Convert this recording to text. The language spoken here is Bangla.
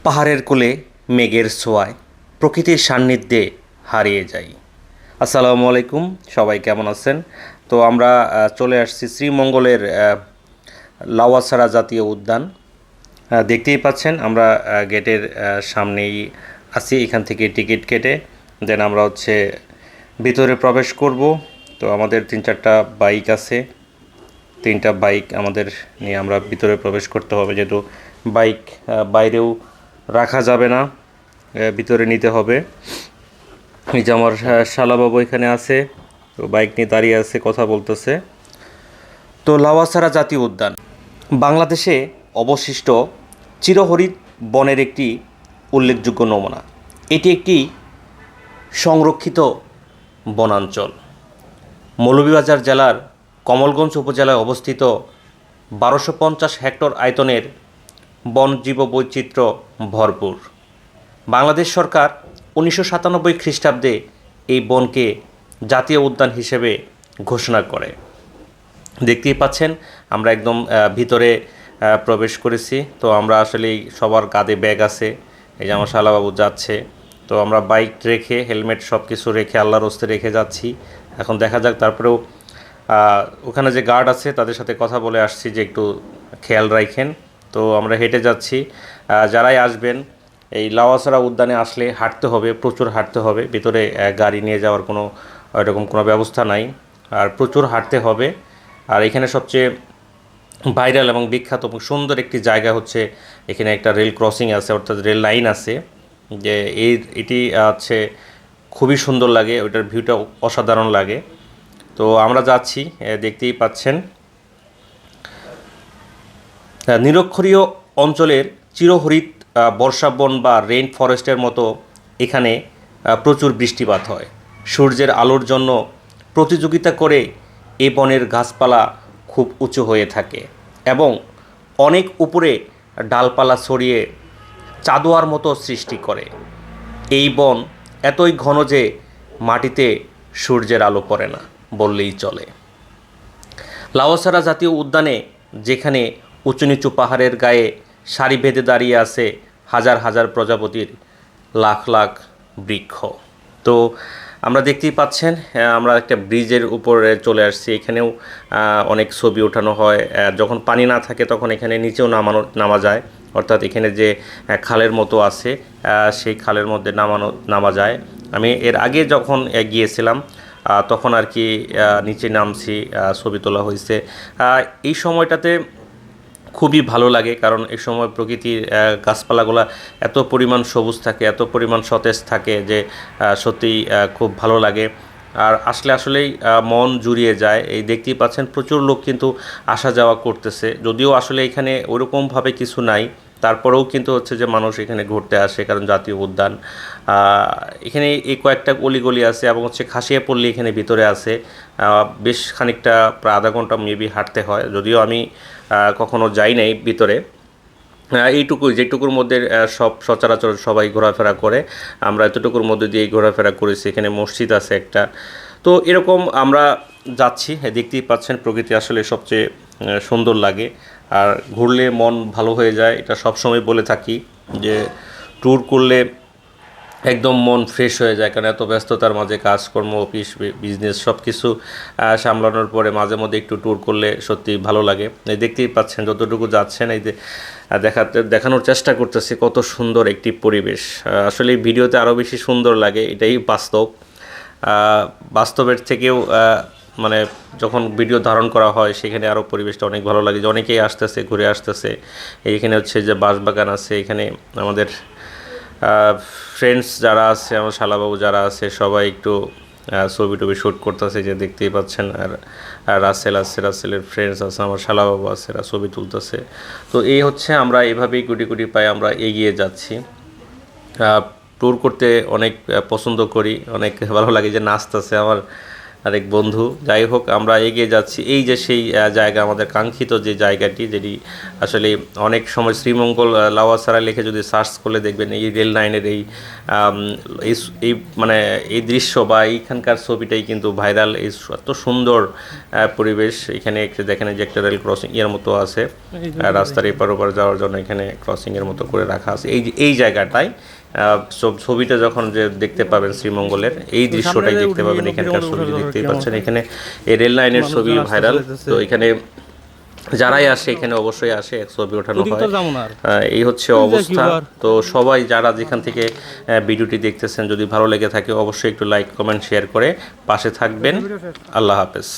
পাহাড়ের কোলে মেঘের ছোঁয়ায় প্রকৃতির সান্নিধ্যে হারিয়ে যাই। আসসালামু আলাইকুম, সবাই কেমন আছেন? তো আমরা চলে আসছি শ্রীমঙ্গলের লাউয়াছড়া জাতীয় উদ্যান। দেখতেই পাচ্ছেন আমরা গেটের সামনেই আছি। এখান থেকে টিকিট কেটে দেন আমরা ভিতরে প্রবেশ করব। তো আমাদের 3-4টা বাইক আছে, 3টা বাইক আমাদের নিয়ে আমরা ভিতরে প্রবেশ করতে হবে, যেহেতু বাইক বাইরেও রাখা যাবে না, ভিতরে নিতে হবে। এই যে আমার শালাবাবু এখানে আছে, তো বাইক নিয়ে দাঁড়িয়ে আছে, কথা বলতেছে। তো লাউয়াছড়া জাতীয় উদ্যান বাংলাদেশে অবশিষ্ট চিরহরিৎ বনের একটি উল্লেখযোগ্য নমুনা। এটি একটি সংরক্ষিত বনাঞ্চল। মৌলভীবাজার জেলার কমলগঞ্জ উপজেলায় অবস্থিত 1250 হেক্টর আয়তনের বন জীববৈচিত্র্য ভরপুর। বাংলাদেশ সরকার 1997 খ্রিস্টাব্দে এই বনকে জাতীয় উদ্যান হিসেবে ঘোষণা করে। দেখতেই পাচ্ছেন আমরা একদম ভিতরে প্রবেশ করেছি। তো আমরা আসলেই সবার কাঁধে ব্যাগ আছে। এই যে আমার শালাবাবু যাচ্ছে। তো আমরা বাইক রেখে, হেলমেট সব কিছু রেখে, আল্লাহর হস্তে রেখে যাচ্ছি। এখন দেখা যাক, তারপরেও ওখানে যে গার্ড আছে তাদের সাথে কথা বলে আসছি যে একটু খেয়াল রাখেন। তো আমরা হেঁটে যাচ্ছি। যারাই আসবেন এই লাউয়াছড়া উদ্যানে আসলে হাঁটতে হবে, প্রচুর হাঁটতে হবে। ভিতরে গাড়ি নিয়ে যাওয়ার এরকম কোনো ব্যবস্থা নাই, আর প্রচুর হাঁটতে হবে। আর এখানে সবচেয়ে ভাইরাল এবং বিখ্যাত এবং সুন্দর একটি জায়গা হচ্ছে, এখানে একটা রেল ক্রসিং আছে, অর্থাৎ রেল লাইন আছে, যে এটি খুবই সুন্দর লাগে, ওইটার ভিউটা অসাধারণ লাগে। তো আমরা যাচ্ছি, দেখতেই পাচ্ছেন। নিরক্ষরীয় অঞ্চলের চিরহরিৎ বর্ষাবন বা রেইন ফরেস্টের মতো এখানে প্রচুর বৃষ্টিপাত হয়। সূর্যের আলোর জন্য প্রতিযোগিতা করে এ বনের গাছপালা খুব উঁচু হয়ে থাকে এবং অনেক উপরে ডালপালা ছড়িয়ে চাঁদোয়ার মতো সৃষ্টি করে। এই বন এতই ঘন যে মাটিতে সূর্যের আলো পড়ে না বললেই চলে। লাউয়াছড়া জাতীয় উদ্যানে যেখানে উঁচু নিচু পাহাড়ের গায়ে সারি বেঁধে দাঁড়িয়ে আছে হাজার হাজার প্রজাপতির লাখ লাখ বৃক্ষ। তো আমরা দেখতেই পাচ্ছেন, আমরা একটা ব্রিজের উপরে চলে আসছি। এখানেও অনেক ছবি ওঠানো হয়। যখন পানি না থাকে তখন এখানে নিচেও নামা যায়, অর্থাৎ এখানে যে খালের মতো আছে সেই খালের মধ্যে নামা যায়। আমি এর আগে যখন গিয়েছিলাম তখন আর কি নিচে নামছি, ছবি তোলা হয়েছে। এই সময়টাতে খুবই ভালো লাগে, কারণ এই সময় প্রকৃতির গাছপালাগুলো এত পরিমাণ সবুজ থাকে, এত পরিমাণ সতেজ থাকে যে সত্যিই খুব ভালো লাগে। আর আসলেই মন জুড়িয়ে যায়। এই দেখতেই পাচ্ছেন প্রচুর লোক কিন্তু আসা যাওয়া করতেছে, যদিও আসলে এখানে ওরকমভাবে কিছু নাই, তারপরেও কিন্তু যে মানুষ এখানে ঘুরতে আসে, কারণ জাতীয় উদ্যান। এখানে এই কয়েকটা অলিগলি আছে এবং খাসিয়াপল্লী এখানে ভিতরে আছে। বেশ খানিকটা, প্রায় আধা ঘন্টা মেবি হাঁটতে হয়, যদিও আমি কখনো যাই নাই ভিতরে। যেটুকুর মধ্যে সচরাচর সবাই ঘোরাফেরা করে, আমরা এতটুকুর মধ্যে দিয়ে ঘোরাফেরা করেছি। এখানে মসজিদ আছে একটা। তো এরকম আমরা যাচ্ছি, দেখতেই পাচ্ছেন প্রকৃতি আসলে সবচেয়ে সুন্দর লাগে, আর ঘুরলে মন ভালো হয়ে যায়। এটা সবসময় বলে থাকি যে ট্যুর করলে একদম মন ফ্রেশ হয়ে যায়, কারণ এত ব্যস্ততার মাঝে কাজকর্ম, অফিস, বিজনেস সব কিছু সামলানোর পরে মাঝে মধ্যে একটু ট্যুর করলে সত্যি ভালো লাগে। এই দেখতেই পাচ্ছেন যতটুকু যাচ্ছেন, এই যে দেখানোর চেষ্টা করতেছি কত সুন্দর একটি পরিবেশ। আসলে এই ভিডিওতে আরও বেশি সুন্দর লাগে, এটাই বাস্তব। বাস্তবের থেকেও মানে যখন ভিডিও ধারণ করা হয় সেখানে আরও পরিবেশটা অনেক ভালো লাগে, যে অনেকেই আসতেছে, ঘুরে আসতেছে। এইখানে যে বাঁশবাগান আছে, এখানে আমাদের ফ্রেন্ডস যারা আছে, আমার শালাবাবু যারা আছে, সবাই একটু ছবি টবি শ্যুট করতেছে, যে দেখতেই পাচ্ছেন। আর রাসেল আছে, রাসেলের ফ্রেন্ডস আছে, আমার শালাবাবু আছে, এরা ছবি তুলতেছে। তো এই আমরা এভাবেই গুটি গুটি পায়ে আমরা এগিয়ে যাচ্ছি। ট্যুর করতে অনেক পছন্দ করি, অনেক ভালো লাগে। যে নাচতেছে আমার আরেক বন্ধু। যাই হোক, আমরা এগিয়ে যাচ্ছি। এই যে সেই জায়গা, আমাদের কাঙ্ক্ষিত যে জায়গাটি, যেটি আসলে অনেক সময় শ্রীমঙ্গল লাউয়াছড়া লিখে যদি সার্চ করলে দেখবেন এই রেল লাইনের আম, এই এই মানে এই দৃশ্য বা এইখানকার ছবিটাই কিন্তু ভাইরাল। এই এত সুন্দর পরিবেশ। এখানে একটু দেখেন যে একটা রেল ক্রসিং এর মতো আছে, রাস্তার এপার ওপার যাওয়ার জন্য এখানে ক্রসিং এর মতো করে রাখা আছে। এই জায়গাটায় ছবিটা যখন যে দেখতে পাবেন শ্রীমঙ্গলের এই দৃশ্যটাই দেখতে পাবেন। এখানকার ছবি দেখতেই পাচ্ছেন, এখানে এই রেল লাইনের ছবি ভাইরাল। তো এখানে যারাই আসে এখানে অবশ্যই আসে, ছবি ওঠানো হয়। এই হচ্ছে অবস্থা। তো সবাই যারা যেখান থেকে ভিডিওটি দেখতেছেন, যদি ভালো লেগে থাকে অবশ্যই একটু লাইক কমেন্ট শেয়ার করে পাশে থাকবেন। আল্লাহ হাফেজ।